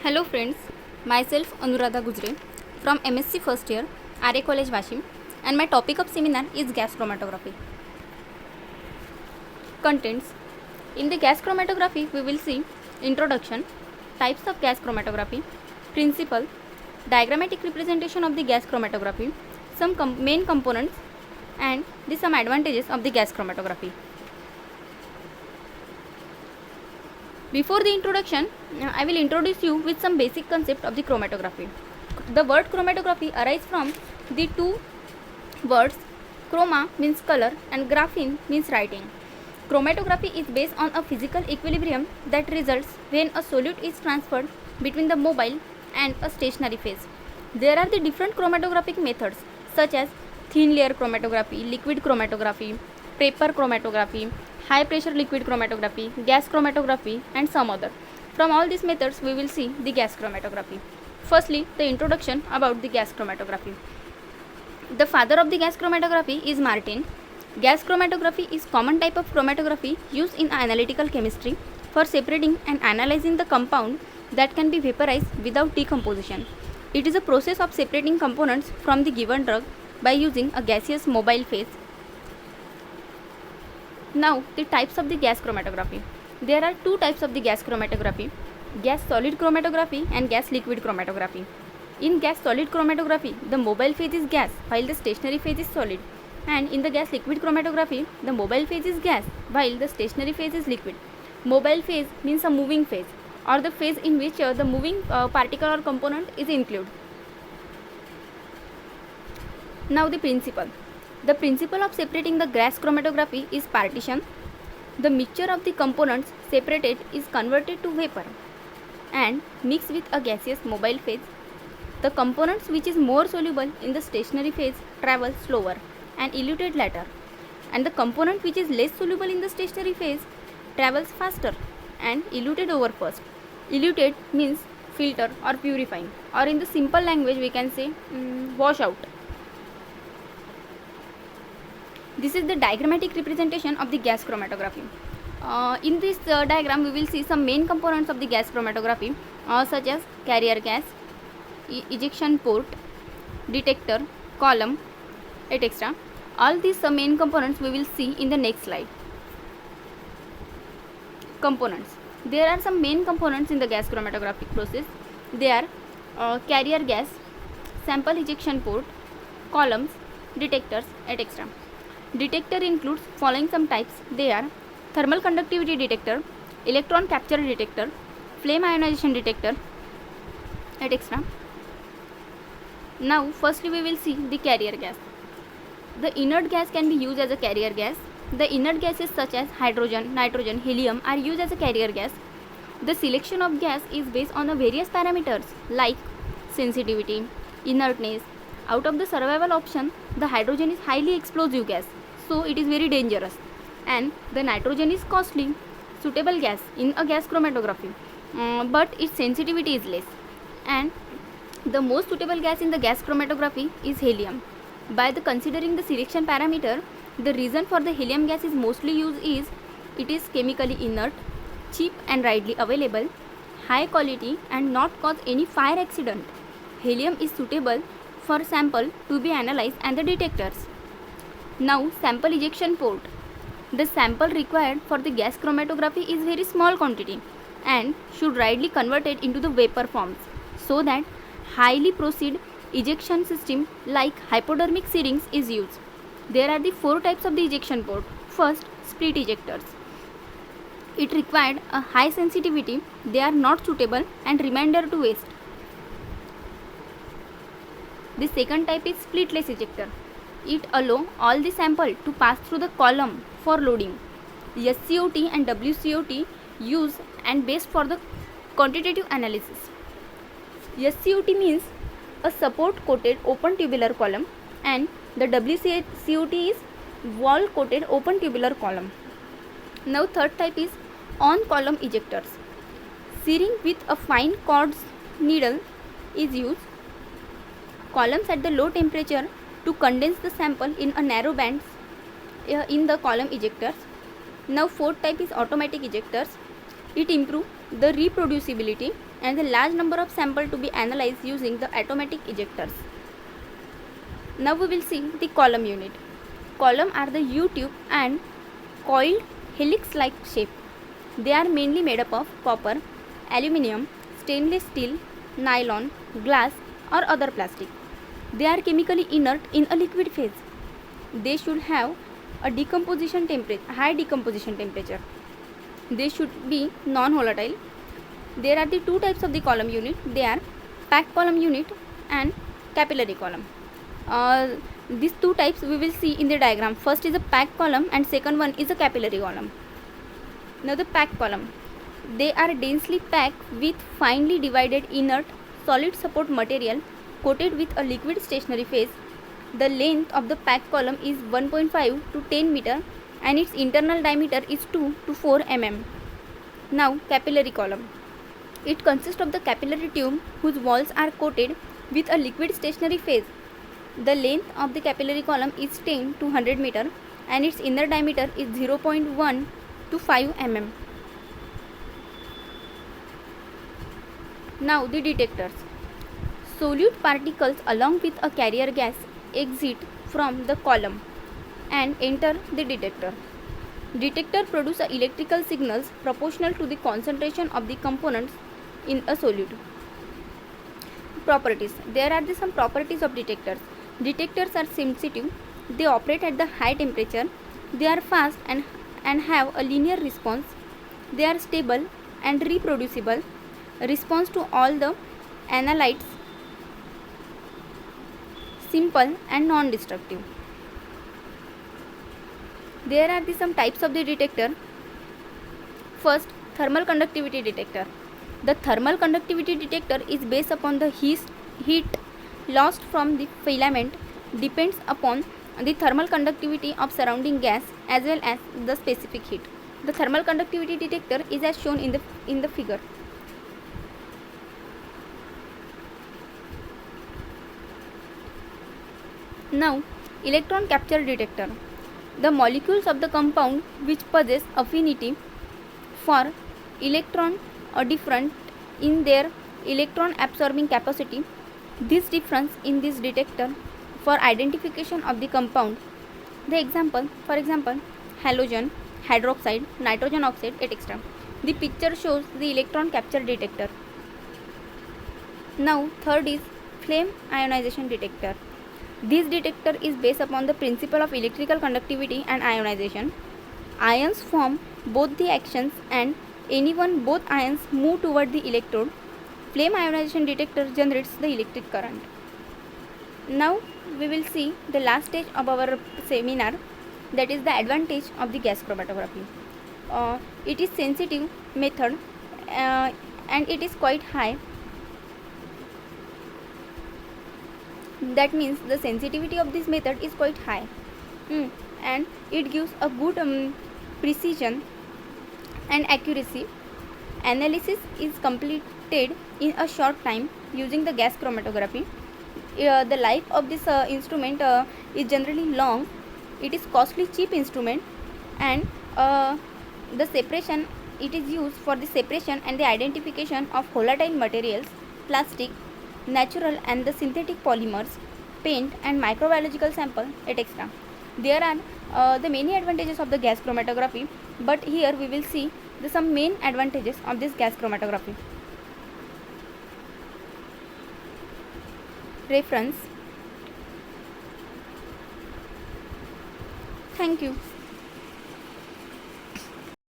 Hello friends, myself Anuradha Gujre from MSc first year, RA College Washim, and my topic of seminar is gas chromatography. Contents: in the gas chromatography we will see introduction, types of gas chromatography, principle, diagrammatic representation of the gas chromatography, some main components and some advantages of the gas chromatography. Before the introduction, I will introduce you with some basic concept of the chromatography. The word chromatography arises from the two words chroma means color and graphene means writing. Chromatography is based on a physical equilibrium that results when a solute is transferred between the mobile and a stationary phase. There are the different chromatographic methods such as thin layer chromatography, liquid chromatography, paper chromatography, high pressure liquid chromatography, gas chromatography and some other. From all these methods we will see the gas chromatography. Firstly, the introduction about the gas chromatography. The father of the gas chromatography is Martin. Gas chromatography is common type of chromatography used in analytical chemistry for separating and analyzing the compound that can be vaporized without decomposition. It is a process of separating components from the given drug by using a gaseous mobile phase. Now, the types of the gas chromatography. There are two types of the gas chromatography: gas solid chromatography and gas liquid chromatography. In gas solid chromatography, the mobile phase is gas while the stationary phase is solid. And in the gas liquid chromatography, the mobile phase is gas while the stationary phase is liquid. Mobile phase means a moving phase or the phase in which the moving particle or component is included. Now the principle. The principle of separating the gas chromatography is partition. The mixture of the components separated is converted to vapor and mixed with a gaseous mobile phase. The components which is more soluble in the stationary phase travel slower and eluted later, and the component which is less soluble in the stationary phase travels faster and eluted over first. Eluted means filter or purifying, or in the simple language we can say wash out. This is the diagrammatic representation of the gas chromatography. In this diagram we will see some main components of the gas chromatography such as carrier gas, ejection port, detector, column, etc. All these main components we will see in the next slide. Components. There are some main components in the gas chromatographic process. They are carrier gas, sample ejection port, columns, detectors, etc. Detector includes following some types. They are thermal conductivity detector, electron capture detector, flame ionization detector, etc. Now firstly we will see the carrier gas. The inert gas can be used as a carrier gas. The inert gases such as hydrogen, nitrogen, helium are used as a carrier gas. The selection of gas is based on the various parameters like sensitivity, inertness. Out of the survival option, the hydrogen is highly explosive gas, so it is very dangerous, and the nitrogen is costly, suitable gas in a gas chromatography, but its sensitivity is less, and the most suitable gas in the gas chromatography is helium. By the considering the selection parameter, the reason for the helium gas is mostly used is it is chemically inert, cheap and readily available, high quality and not cause any fire accident. Helium is suitable for sample to be analyzed and the detectors. Now sample ejection port. The sample required for the gas chromatography is very small quantity and should readily converted into the vapor forms so that highly proceed ejection system like hypodermic syringe is used. There are the four types of the ejection port. First, split ejectors. It required a high sensitivity. They are not suitable and remainder to waste. The second type is splitless ejector. It allow all the sample to pass through the column for loading. SCOT and WCOT used and best for the quantitative analysis. SCOT means a support coated open tubular column and the WCOT is wall coated open tubular column. Now third type is on column ejectors. Syringe with a fine quartz needle is used. Columns at the low temperature to condense the sample in a narrow bands in the column ejectors. Now fourth type is automatic ejectors. It improves the reproducibility and the large number of sample to be analyzed using the automatic ejectors. Now we will see the column unit. Column are the U-tube and coiled helix-like shape. They are mainly made up of copper, aluminium, stainless steel, nylon, glass or other plastic. They are chemically inert in a liquid phase. They should have a high decomposition temperature. They should be non-volatile. There are the two types of the column unit. They are packed column unit and capillary column. These two types we will see in the diagram. First is a packed column and second one is a capillary column. Now the packed column. They are densely packed with finely divided inert solid support material coated with a liquid stationary phase. The length of the packed column is 1.5 to 10 meter and its internal diameter is 2 to 4 mm. Now capillary column. It consists of the capillary tube whose walls are coated with a liquid stationary phase. The length of the capillary column is 10 to 100 meter and its inner diameter is 0.1 to 5 mm. Now the detectors. Solute particles along with a carrier gas exit from the column and enter the detector. Detector produce electrical signals proportional to the concentration of the components in a solute. Properties. There are some properties of detectors. Detectors are sensitive. They operate at the high temperature. They are fast and have a linear response. They are stable and reproducible. Response to all the analytes simple and non-destructive. There are some types of the detector. First, thermal conductivity detector. The thermal conductivity detector is based upon the heat lost from the filament, depends upon the thermal conductivity of surrounding gas as well as the specific heat. The thermal conductivity detector is as shown in the figure. Now, electron capture detector. The molecules of the compound which possess affinity for electron are different in their electron absorbing capacity. This difference in this detector for identification of the compound. For example, halogen, hydroxide, nitrogen oxide, etc. The picture shows the electron capture detector. Now, third is flame ionization detector. This detector is based upon the principle of electrical conductivity and ionization. Ions form both the actions and anyone both ions move toward the electrode. Flame ionization detector generates the electric current. Now we will see the last stage of our seminar, that is the advantage of the gas chromatography. It is sensitive method and it is quite high. That means the sensitivity of this method is quite high and it gives a good precision and accuracy. Analysis is completed in a short time using the gas chromatography. The life of this instrument is generally long. It is costly cheap instrument and the separation, it is used for the separation and the identification of volatile materials, plastic, natural and the synthetic polymers, paint and microbiological sample, etc. There are the many advantages of the gas chromatography, but here we will see some main advantages of this gas chromatography. Reference. Thank you.